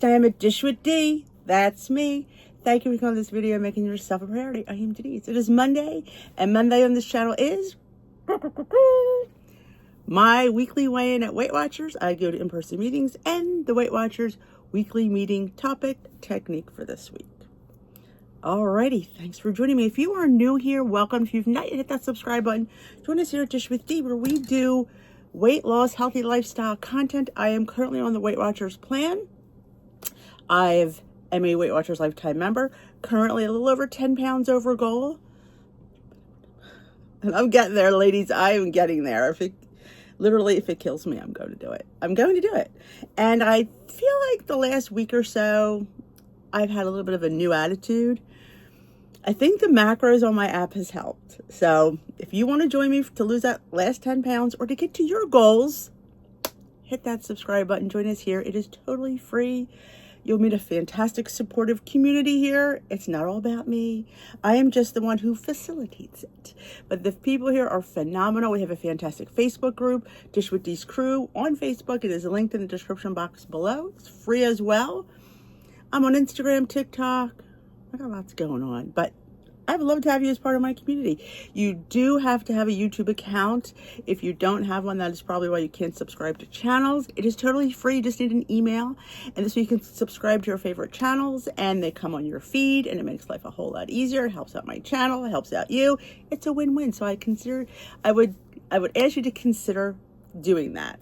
time at Dish with D. That's me. Thank you for coming to this video and making yourself a priority. I am Denise. It is Monday, and Monday on this channel is my weekly weigh-in at Weight Watchers. I go to in-person meetings and the Weight Watchers weekly meeting topic technique for this week. Alrighty, thanks for joining me. If you are new here, welcome. If you've not yet hit that subscribe button, join us here at Dish with D, where we do weight loss, healthy lifestyle content. I am currently on the Weight Watchers plan. I'm a Weight Watchers lifetime member, currently a little over 10 pounds over goal. And I'm getting there, ladies. I am getting there. If it kills me, I'm going to do it. I'm going to do it. And I feel like the last week or so, I've had a little bit of a new attitude. I think the macros on my app has helped. So if you want to join me to lose that last 10 pounds or to get to your goals, hit that subscribe button. Join us here. It is totally free. You'll meet a fantastic supportive community here. It's not all about me. I am just the one who facilitates it. But the people here are phenomenal. We have a fantastic Facebook group, Dish with D's Crew, on Facebook. It is linked in the description box below. It's free as well. I'm on Instagram, TikTok. I got lots going on, but I would love to have you as part of my community. You do have to have a YouTube account. If you don't have one, that is probably why you can't subscribe to channels. It is totally free. You just need an email. And this way you can subscribe to your favorite channels and they come on your feed and it makes life a whole lot easier. It helps out my channel. It helps out you. It's a win-win. So I would ask you to consider doing that.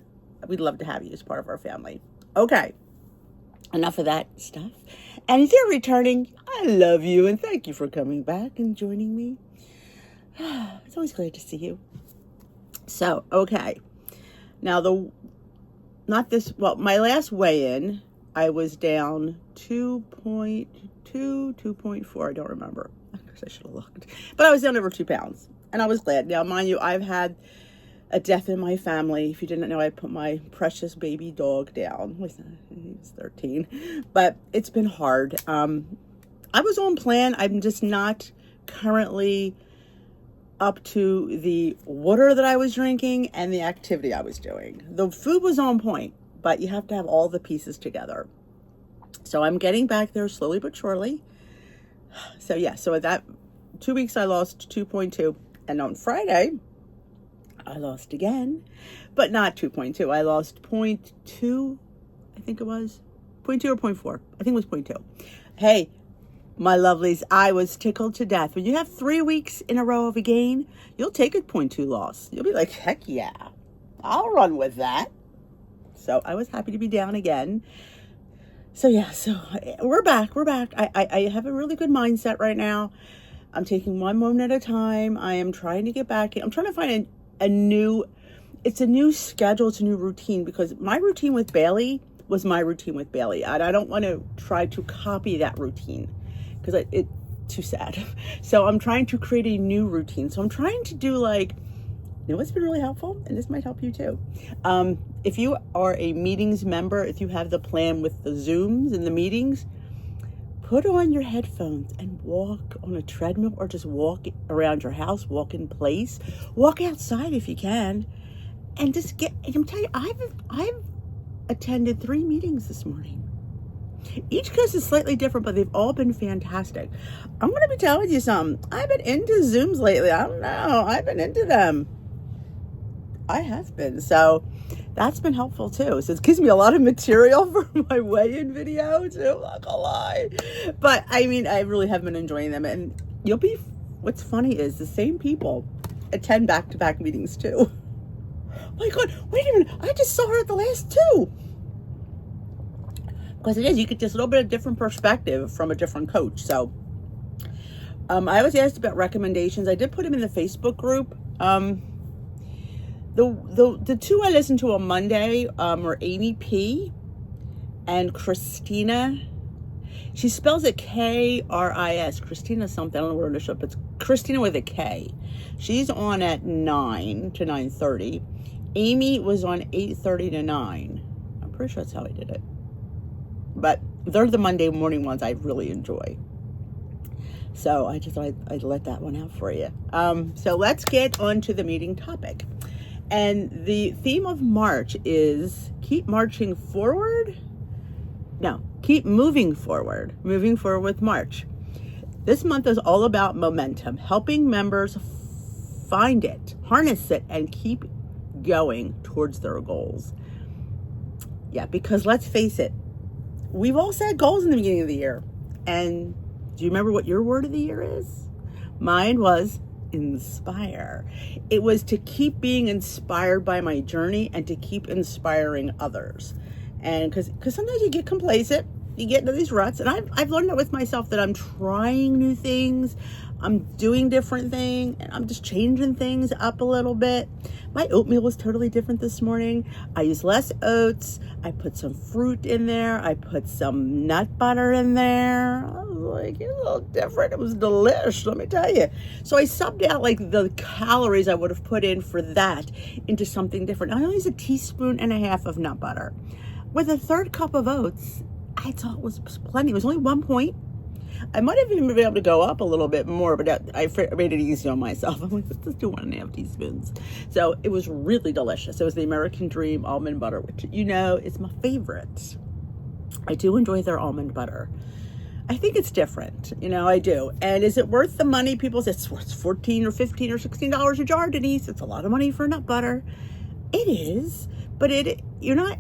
We'd love to have you as part of our family. Okay. Enough of that stuff. And if you're returning, I love you and thank you for coming back and joining me. It's always great to see you. So, okay. Now my last weigh-in, I was down 2.2, 2.4. I don't remember. I guess I should have looked. But I was down over 2 pounds. And I was glad. Now, mind you, I've had a death in my family. If you didn't know, I put my precious baby dog down. He was 13, but it's been hard. I was on plan. I'm just not currently up to the water that I was drinking and the activity I was doing. The food was on point, but you have to have all the pieces together. So I'm getting back there slowly but surely. So yeah, so at that 2 weeks, I lost 2.2, and on Friday, I lost again, but not 2.2. I lost 0.2, I think it was. 0.2 or 0.4. I think it was 0.2. Hey, my lovelies, I was tickled to death. When you have 3 weeks in a row of a gain, you'll take a 0.2 loss. You'll be like, heck yeah, I'll run with that. So I was happy to be down again. So yeah, so we're back. I have a really good mindset right now. I'm taking one moment at a time. I am trying to get back in. I'm trying to find a new schedule, it's a new routine, because my routine with Bailey was my routine with Bailey. And I don't want to try to copy that routine because it's too sad. So I'm trying to create a new routine. So I'm trying to do what's been really helpful, and this might help you too. If you are a meetings member, if you have the plan with the Zooms and the meetings, put on your headphones and walk on a treadmill or just walk around your house, walk in place, walk outside if you can, and just I'm telling you, I've attended 3 meetings this morning. Each case is slightly different, but they've all been fantastic. I'm going to be telling you something. I've been into Zooms lately. I don't know. I've been into them. I have been. So that's been helpful too. So it gives me a lot of material for my weigh-in video too, I'm not gonna lie. But I mean, I really have been enjoying them. And what's funny is the same people attend back-to-back meetings too. Oh my God, wait a minute. I just saw her at the last 2. Because it is, you get this little bit of different perspective from a different coach. So I was asked about recommendations. I did put them in the Facebook group. The 2 I listened to on Monday were Amy P and Christina. She spells it K-R-I-S. Christina something. I don't know where to show up. It's Christina with a K. She's on at 9 to 9:30. Amy was on 8:30 to 9. I'm pretty sure that's how I did it. But they're the Monday morning ones I really enjoy. So I just thought I'd let that one out for you. So let's get on to the meeting topic. And the theme of March is keep marching forward. No, keep moving forward with March. This month is all about momentum, helping members find it, harness it, and keep going towards their goals. Yeah, because let's face it, we've all set goals in the beginning of the year. And do you remember what your word of the year is? Mine was inspire. It was to keep being inspired by my journey and to keep inspiring others. And because sometimes you get complacent, you get into these ruts, and I've learned that with myself, that I'm trying new things, I'm doing different things, and I'm just changing things up a little bit. My oatmeal was totally different this morning. I used less oats. I put some fruit in there. I put some nut butter in there. I was like, it's a little different. It was delish, let me tell you. So I subbed out like the calories I would have put in for that into something different. I only used 1.5 teaspoons of nut butter. With a 1/3 cup of oats, I thought it was plenty. It was only 1 point. I might have even been able to go up a little bit more, but I made it easy on myself. I'm like, let's just do 1.5 teaspoons. So it was really delicious. It was the American Dream almond butter, which, you know, is my favorite. I do enjoy their almond butter. I think it's different, you know, I do. And is it worth the money? People say it's worth $14 or $15 or $16 a jar, Denise. It's a lot of money for nut butter. It is, but you're not,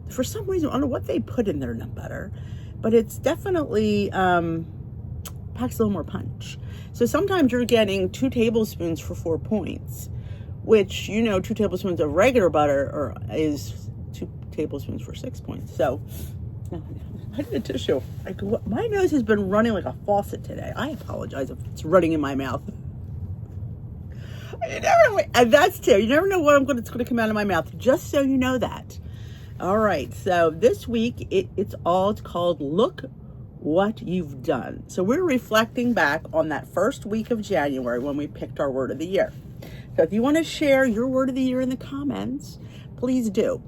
for some reason, I don't know what they put in their nut butter, but it's definitely packs a little more punch. So sometimes you're getting 2 tablespoons for 4 points, which, you know, 2 tablespoons of regular butter is 2 tablespoons for 6 points. So I need a tissue. My nose has been running like a faucet today. I apologize if it's running in my mouth. And that's too. You never know what's going to come out of my mouth. Just so you know that. All right. So this week it's called Look What You've Done. So we're reflecting back on that first week of January when we picked our word of the year. So if you want to share your word of the year in the comments, please do.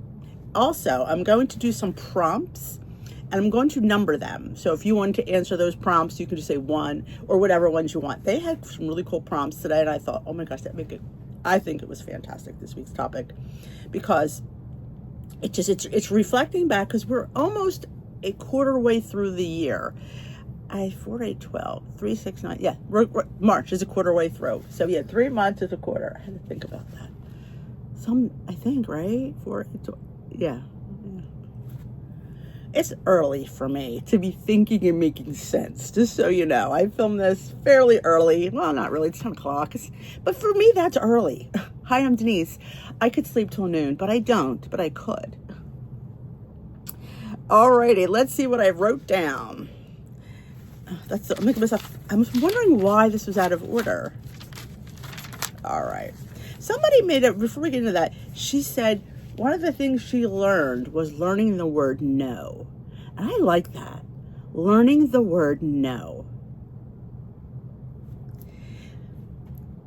Also, I'm going to do some prompts and I'm going to number them. So if you want to answer those prompts, you can just say 1 or whatever ones you want. They had some really cool prompts today, and I thought, oh my gosh, I think it was fantastic, this week's topic, because it's reflecting back, because we're almost a quarter way through the year. 4, 8, 12, 3, 6, 9. Yeah, March is a quarter way through. So yeah, 3 months is a quarter. I had to think about that. I think, right? 4, 8, 12. Yeah. It's early for me to be thinking and making sense, just so you know. I filmed this fairly early. Well, not really, it's 10 o'clock. But for me, that's early. Hi, I'm Denise. I could sleep till noon, but I don't, but I could. Alrighty, let's see what I wrote down. I'm wondering why this was out of order. All right. Somebody before we get into that, she said, one of the things she learned was learning the word no. And I like that. Learning the word no.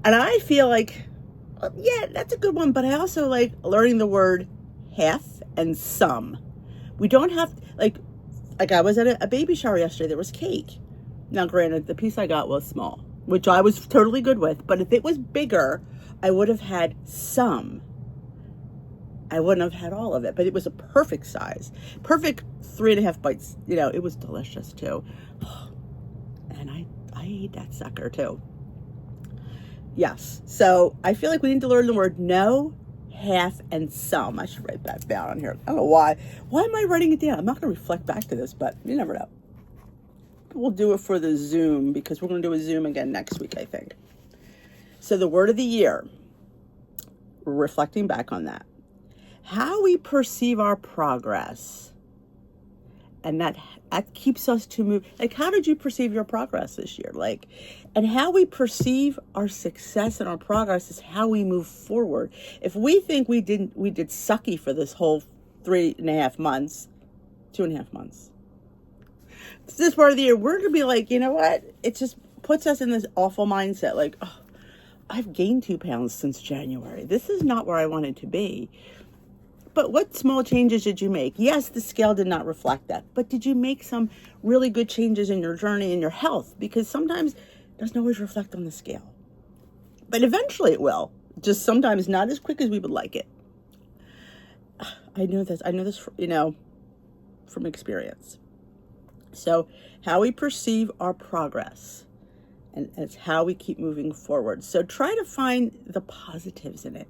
And I feel like, yeah, that's a good one. But I also like learning the word half and some. We don't have, like I was at a baby shower yesterday. There was cake. Now, granted, the piece I got was small, which I was totally good with. But if it was bigger, I would have had some. I wouldn't have had all of it, but it was a perfect size. Perfect 3.5 bites. You know, it was delicious too. And I ate that sucker too. Yes. So I feel like we need to learn the word no, half, and some. I should write that down on here. I don't know why. Why am I writing it down? I'm not going to reflect back to this, but you never know. We'll do it for the Zoom, because we're going to do a Zoom again next week, I think. So the word of the year, reflecting back on that. How we perceive our progress, and that keeps us to move. Like, how did you perceive your progress this year? Like, and how we perceive our success and our progress is how we move forward. If we think we did sucky for this whole 3.5 months, 2.5 months, this part of the year, we're gonna be like, you know what? It just puts us in this awful mindset. Like, oh, I've gained 2 pounds since January. This is not where I wanted to be. But what small changes did you make? Yes, the scale did not reflect that. But did you make some really good changes in your journey and your health? Because sometimes it doesn't always reflect on the scale. But eventually it will. Just sometimes not as quick as we would like it. I know this, you know, from experience. So how we perceive our progress, and it's how we keep moving forward. So try to find the positives in it.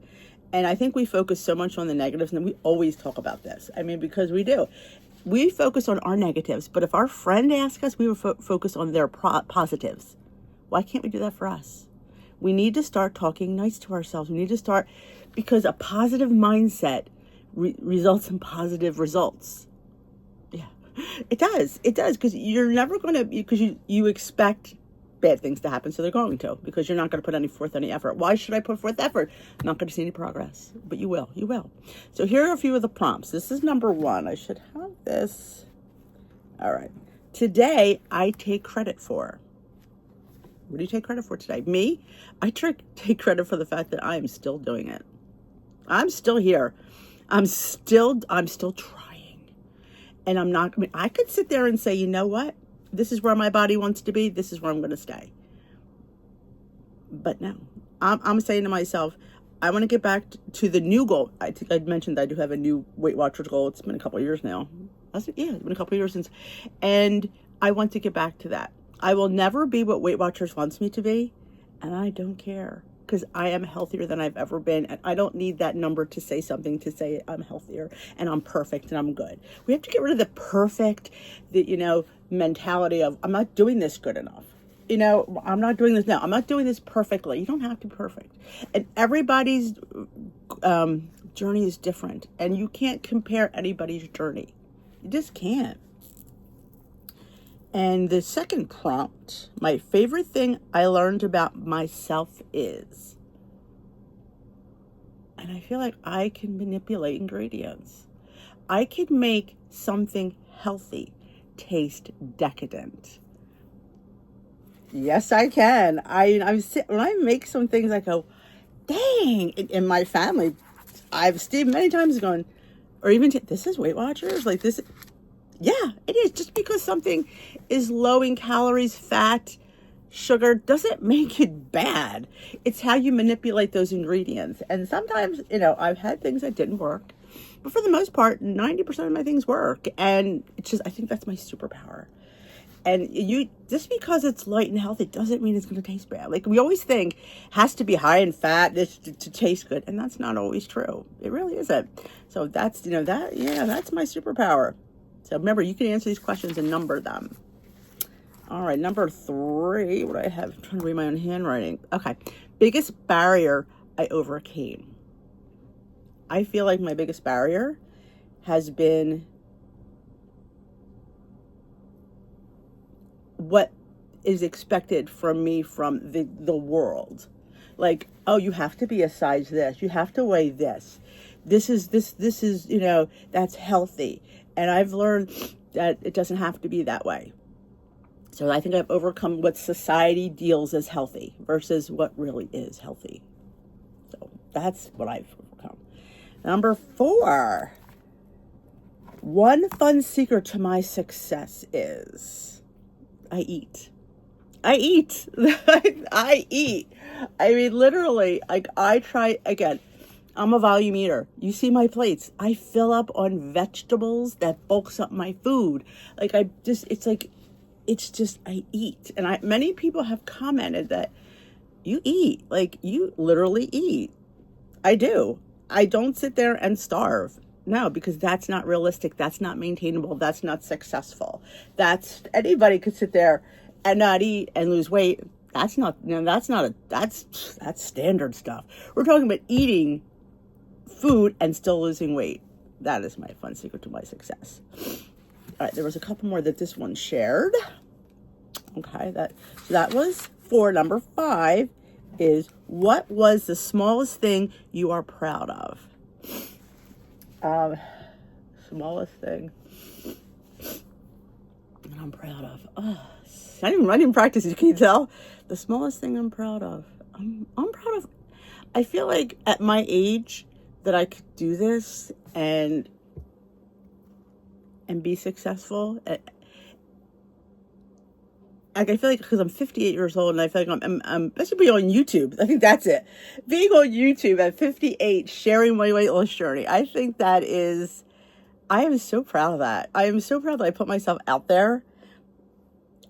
And I think we focus so much on the negatives, and we always talk about this. I mean, because we do. We focus on our negatives, but if our friend asks us, we will focus on their positives. Why can't we do that for us? We need to start talking nice to ourselves. We need to start, because a positive mindset results in positive results. Yeah, it does. It does, because you're never going to, because you expect bad things to happen, so they're going to, because you're not going to put any effort. Why should I put forth effort? I'm not going to see any progress, but you will. So here are a few of the prompts. This is number 1. I should have this. All right. Today, I take credit for. What do you take credit for today? Me? I take credit for the fact that I am still doing it. I'm still here. I'm still trying. And I'm not, I could sit there and say, you know what? This is where my body wants to be. This is where I'm going to stay. But no, I'm saying to myself, I want to get back to the new goal. I think I mentioned that I do have a new Weight Watchers goal. It's been a couple of years now. It's been a couple of years since. And I want to get back to that. I will never be what Weight Watchers wants me to be. And I don't care, because I am healthier than I've ever been. And I don't need that number to say something, to say I'm healthier and I'm perfect and I'm good. We have to get rid of the perfect, mentality of, I'm not doing this good enough. I'm not doing this now. I'm not doing this perfectly. You don't have to be perfect. And everybody's journey is different. And you can't compare anybody's journey. You just can't. And the second prompt, my favorite thing I learned about myself is, and I feel like I can manipulate ingredients. I can make something healthy taste decadent. Yes, I can. When I make some things, I go, dang. In my family, I've Steve many times gone, or even this is Weight Watchers, like this. Yeah, it is. Just because something is low in calories, fat, sugar, doesn't make it bad. It's how you manipulate those ingredients. And sometimes, I've had things that didn't work. But for the most part, 90% of my things work. And it's just, I think that's my superpower. And just because it's light and healthy doesn't mean it's going to taste bad. Like we always think has to be high in fat to taste good. And that's not always true. It really isn't. So that's, that's my superpower. So remember, you can answer these questions and number them. All right, number 3, what do I have? I'm trying to read my own handwriting. Okay, biggest barrier I overcame. I feel like my biggest barrier has been what is expected from me from the world. Like, oh, you have to be a size this. You have to weigh this. This is, that's healthy. And I've learned that it doesn't have to be that way. So I think I've overcome what society deals as healthy versus what really is healthy. So that's what I've overcome. Number 4, one fun secret to my success is I eat. I eat. I eat. I memean, literally, like I try, again, I'm a volume eater. You see my plates. I fill up on vegetables that bulks up my food. Like I eat. And many people have commented that you eat, like you literally eat. I do. I don't sit there and starve. No, because that's not realistic. That's not maintainable. That's not successful. Anybody could sit there and not eat and lose weight. That's standard stuff. We're talking about eating food and still losing weight. That is my fun secret to my success. All right, there was a couple more that this one shared. Okay, that was 4. Number 5 is, what was the smallest thing you are proud of? Smallest thing that I'm proud of. I didn't practice it. Can you tell? The smallest thing I'm proud of. I'm proud of. I feel like at my age that I could do this and be successful. Like I feel like, because I'm 58 years old, and I feel like I should be on YouTube. I think that's it. Being on YouTube at 58, sharing my weight loss journey. I think I am so proud of that. I am so proud that I put myself out there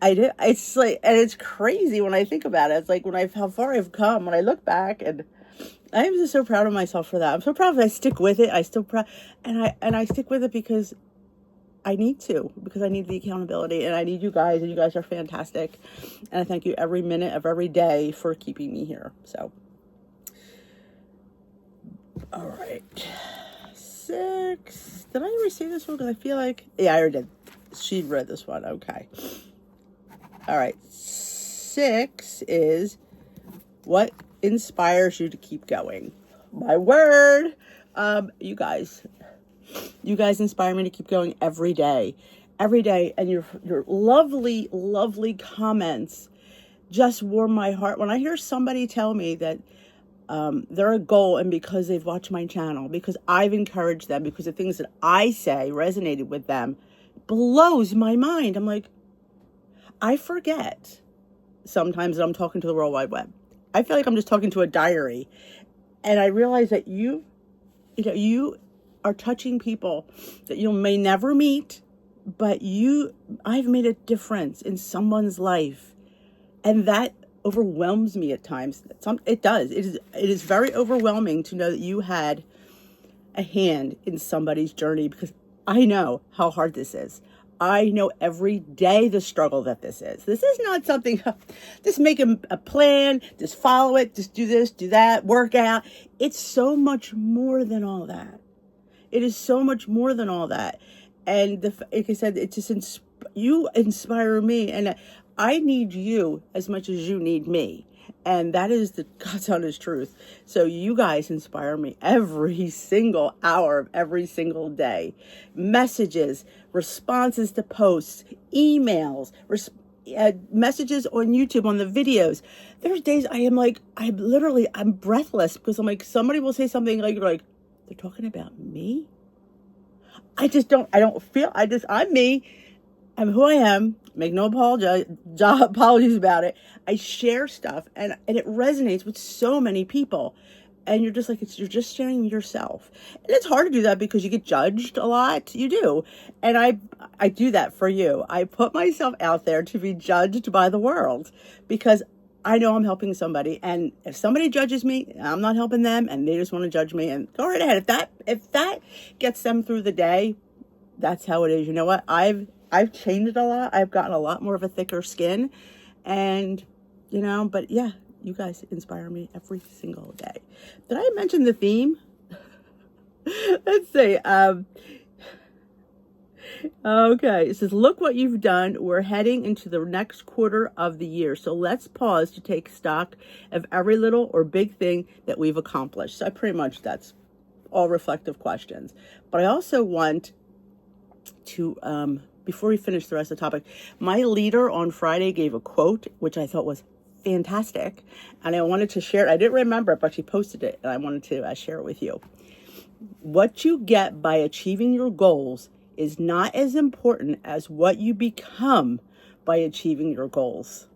I did. It's like, and it's crazy when I think about it. It's like how far I've come when I look back, and I am just so proud of myself for that. I'm so proud that I stick with it. I still proud, and I stick with it because I need to, because I need the accountability, and I need you guys, and you guys are fantastic. And I thank you every minute of every day for keeping me here. So, all right. 6. Did I ever say this one? Because I feel like, yeah, I already did. She read this one. Okay. All right. 6 is what inspires you to keep going. My word. You guys inspire me to keep going every day, and your lovely, lovely comments just warm my heart. When I hear somebody tell me that they're a goal, and because they've watched my channel, because I've encouraged them, because the things that I say resonated with them, blows my mind. I'm like, I forget sometimes that I'm talking to the World Wide Web. I feel like I'm just talking to a diary, and I realize that you are touching people that you may never meet, but I've made a difference in someone's life, and that overwhelms me at times. It does. It is very overwhelming to know that you had a hand in somebody's journey, because I know how hard this is. I know every day the struggle that this is. This is not something, just make a plan, just follow it, just do this, do that, work out. It's so much more than all that. It is so much more than all that. And like I said, it just you inspire me, and I need you as much as you need me. And that is the God's honest truth. So you guys inspire me every single hour of every single day. Messages, responses to posts, emails, messages on YouTube, on the videos. There's days I'm breathless, because I'm like, somebody will say something like, they're talking about me? I'm me. I'm who I am. Make no apologies about it. I share stuff, and it resonates with so many people. And you're just like, you're just sharing yourself. And it's hard to do that because you get judged a lot. You do. And I do that for you. I put myself out there to be judged by the world, because I know I'm helping somebody, and if somebody judges me, I'm not helping them, and they just want to judge me, and go right ahead. If that gets them through the day, that's how it is. You know what? I've changed a lot. I've gotten a lot more of a thicker skin, and but yeah, you guys inspire me every single day. Did I mention the theme? Let's see. Okay, it says, look what you've done. We're heading into the next quarter of the year. So let's pause to take stock of every little or big thing that we've accomplished. So that's all reflective questions. But I also want to, before we finish the rest of the topic, my leader on Friday gave a quote, which I thought was fantastic. And I wanted to share it. I didn't remember it, but she posted it, and I wanted to share it with you. What you get by achieving your goals is not as important as what you become by achieving your goals.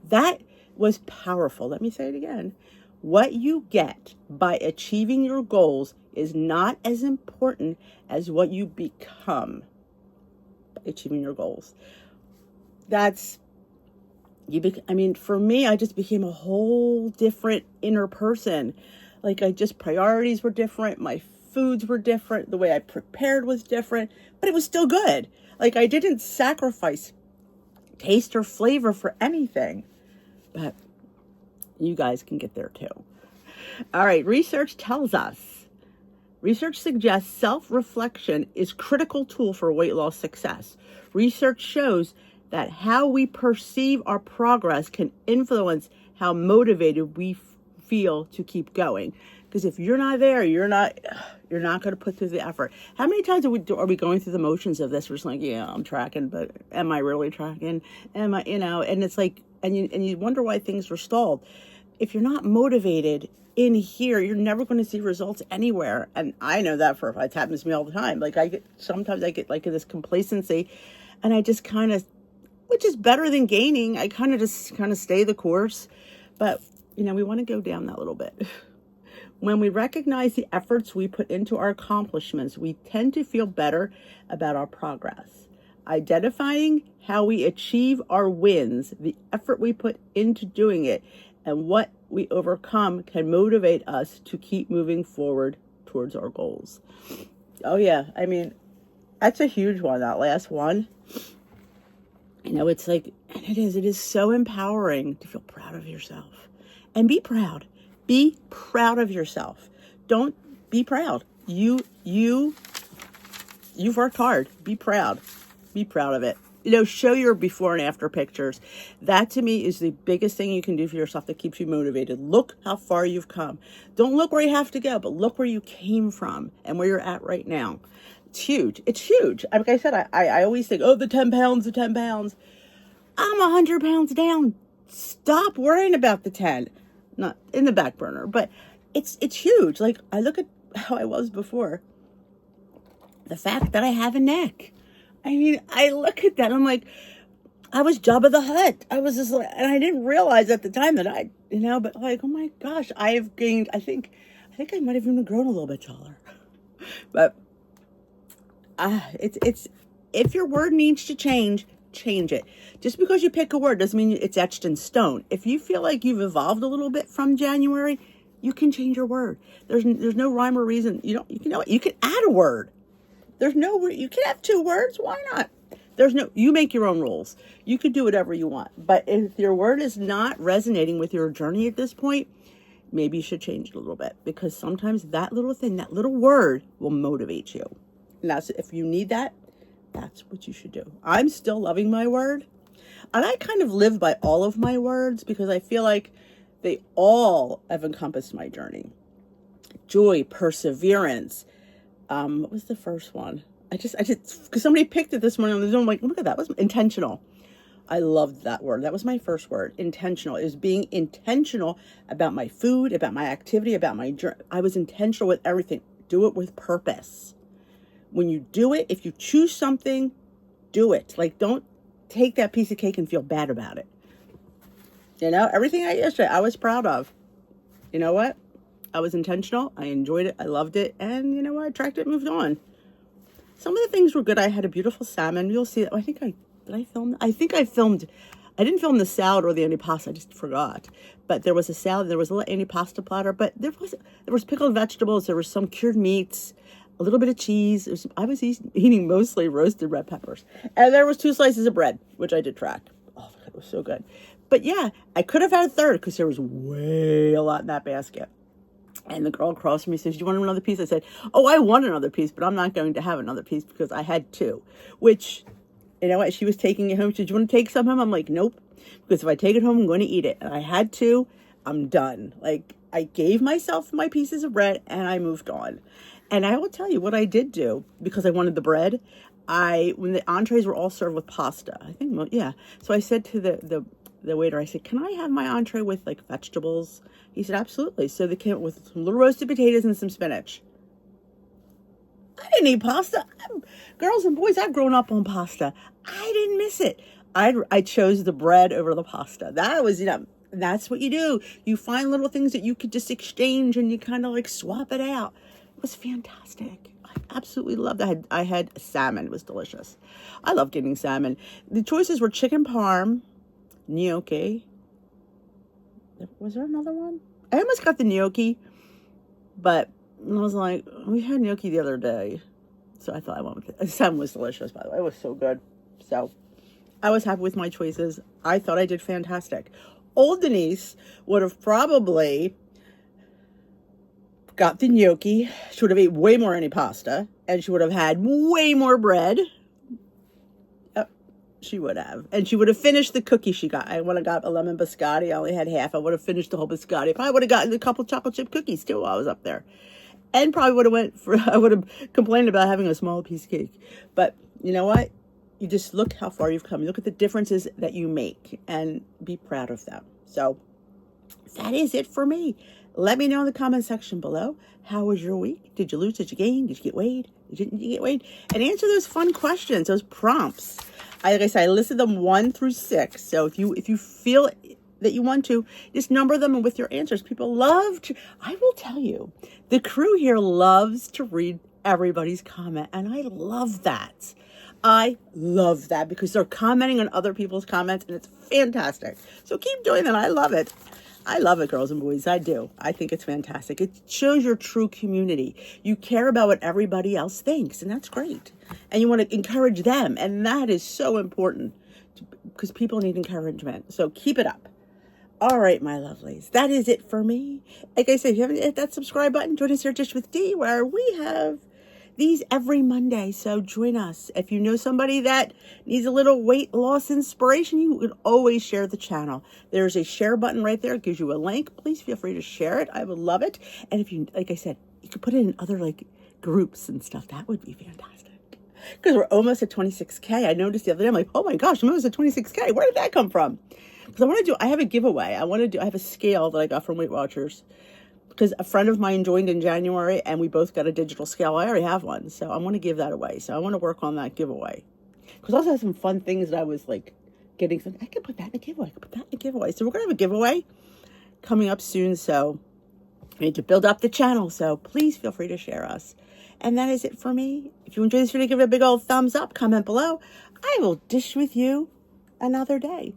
That was powerful. Let me say it again. What you get by achieving your goals is not as important as what you become by achieving your goals. For me, I just became a whole different inner person. Priorities were different. My foods were different. The way I prepared was different, but it was still good. I didn't sacrifice taste or flavor for anything, but you guys can get there too. All right. Research suggests self-reflection is a critical tool for weight loss success. Research shows that how we perceive our progress can influence how motivated we feel to keep going. Because if you're not there, you're not going to put through the effort. How many times are we going through the motions of this? We're just like, yeah, I'm tracking, but am I really tracking? Am I, and it's like, and you wonder why things are stalled. If you're not motivated in here, you're never going to see results anywhere. And I know that for a fact. It happens to me all the time. Sometimes I get this complacency, and I just kind of, which is better than gaining. I kind of stay the course, but we want to go down that little bit. When we recognize the efforts we put into our accomplishments, we tend to feel better about our progress. Identifying how we achieve our wins, the effort we put into doing it, and what we overcome can motivate us to keep moving forward towards our goals. Oh yeah, I mean, that's a huge one, that last one. You know, it's like, and it is so empowering to feel proud of yourself. And be proud. Be proud of yourself. Don't be proud. You've worked hard. Be proud. Be proud of it. You know, show your before and after pictures. That to me is the biggest thing you can do for yourself that keeps you motivated. Look how far you've come. Don't look where you have to go, but look where you came from and where you're at right now. It's huge. It's huge. Like I said, I always think, oh, the 10 pounds, the 10 pounds. I'm 100 pounds down. Stop worrying about the 10. Not in the back burner, but it's huge. Like, I look at how I was before. The fact that I have a neck. I mean, I look at that. I'm like, I was Jabba the Hutt. I was just like, and I didn't realize at the time that but like, oh my gosh, I have gained, I think I might have even grown a little bit taller. But it's if your word needs to change it. Just because you pick a word doesn't mean it's etched in stone. If you feel like you've evolved a little bit from January, you can change your word. There's no rhyme or reason. You can add a word. You can have 2 words. Why not? You make your own rules. You could do whatever you want. But if your word is not resonating with your journey at this point, maybe you should change it a little bit, because sometimes that little thing, that little word will motivate you. And if you need that, that's what you should do. I'm still loving my word. And I kind of live by all of my words because I feel like they all have encompassed my journey. Joy, perseverance. What was the first one? I just, because somebody picked it this morning on the Zoom. I'm like, look at that. It was intentional. I loved that word. That was my first word. Intentional. It was being intentional about my food, about my activity, about my journey. I was intentional with everything. Do it with purpose. When you do it, if you choose something, do it. Like, don't take that piece of cake and feel bad about it. You know, everything I ate yesterday, I was proud of. You know what? I was intentional. I enjoyed it. I loved it. And you know what? I tracked it, moved on. Some of the things were good. I had a beautiful salmon. You'll see it. I think I filmed. I didn't film the salad or the antipasta. I just forgot. But there was a salad. There was a little antipasta platter. But there was pickled vegetables. There were some cured meats. A little bit of cheese. I was eating mostly roasted red peppers. And there was 2 slices of bread, which I did track. Oh, it was so good. But yeah, I could have had a third because there was way a lot in that basket. And the girl across from me says, do you want another piece? I said, oh, I want another piece, but I'm not going to have another piece because I had 2. Which, you know what? She was taking it home. She said, do you want to take some home? I'm like, nope. Because if I take it home, I'm going to eat it. And I had 2. I'm done. Like, I gave myself my pieces of bread and I moved on. And I will tell you what I did do, because I wanted the bread. When the entrees were all served with pasta, I think, yeah. So I said to the waiter, I said, can I have my entree with like vegetables? He said, absolutely. So they came with some little roasted potatoes and some spinach. I didn't eat pasta. Girls and boys, I've grown up on pasta. I didn't miss it. I chose the bread over the pasta. That was, that's what you do. You find little things that you could just exchange and you kind of like swap it out. It was fantastic. I absolutely loved it. I had salmon. It was delicious. I love getting salmon. The choices were chicken parm, gnocchi. Was there another one? I almost got the gnocchi, but I was like, we had gnocchi the other day. So I thought I went with it. The salmon was delicious, by the way. It was so good. So I was happy with my choices. I thought I did fantastic. Old Denise would have probably got the gnocchi. She would have ate way more antipasta, and she would have had way more bread. She would have. And she would have finished the cookie she got. I would have got a lemon biscotti. I only had half. I would have finished the whole biscotti. If I would have gotten a couple chocolate chip cookies too while I was up there. And probably I would have complained about having a small piece of cake. But you know what? You just look how far you've come. You look at the differences that you make and be proud of them. So that is it for me. Let me know in the comment section below. How was your week? Did you lose? Did you gain? Did you get weighed? Didn't you get weighed? And answer those fun questions, those prompts. Like I said, I listed them 1 through 6. So if you feel that you want to, just number them with your answers. People love to, I will tell you, the crew here loves to read everybody's comment. And I love that. I love that because they're commenting on other people's comments and it's fantastic. So keep doing that. I love it. I love it, girls and boys. I do. I think it's fantastic. It shows your true community. You care about what everybody else thinks, and that's great. And you want to encourage them, and that is so important because people need encouragement. So keep it up. All right, my lovelies. That is it for me. Like I said, if you haven't hit that subscribe button, join us here at Dish with D, where we have these every Monday. So join us. If you know somebody that needs a little weight loss inspiration, you can always share the channel. There's a share button right there. It gives you a link. Please feel free to share it. I would love it. And if you, like I said, you could put it in other like groups and stuff. That would be fantastic. Because we're almost at 26K. I noticed the other day, I'm like, oh my gosh, I'm almost at 26K. Where did that come from? Because I have a giveaway. I have a scale that I got from Weight Watchers. Because a friend of mine joined in January and we both got a digital scale. I already have one, so I want to give that away. So I want to work on that giveaway. Because I also have some fun things that I was like getting. I could put that in a giveaway. So we're going to have a giveaway coming up soon. So we need to build up the channel. So please feel free to share us. And that is it for me. If you enjoyed this video, give it a big old thumbs up. Comment below. I will dish with you another day.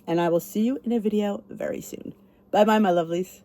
And I will see you in a video very soon. Bye-bye, my lovelies.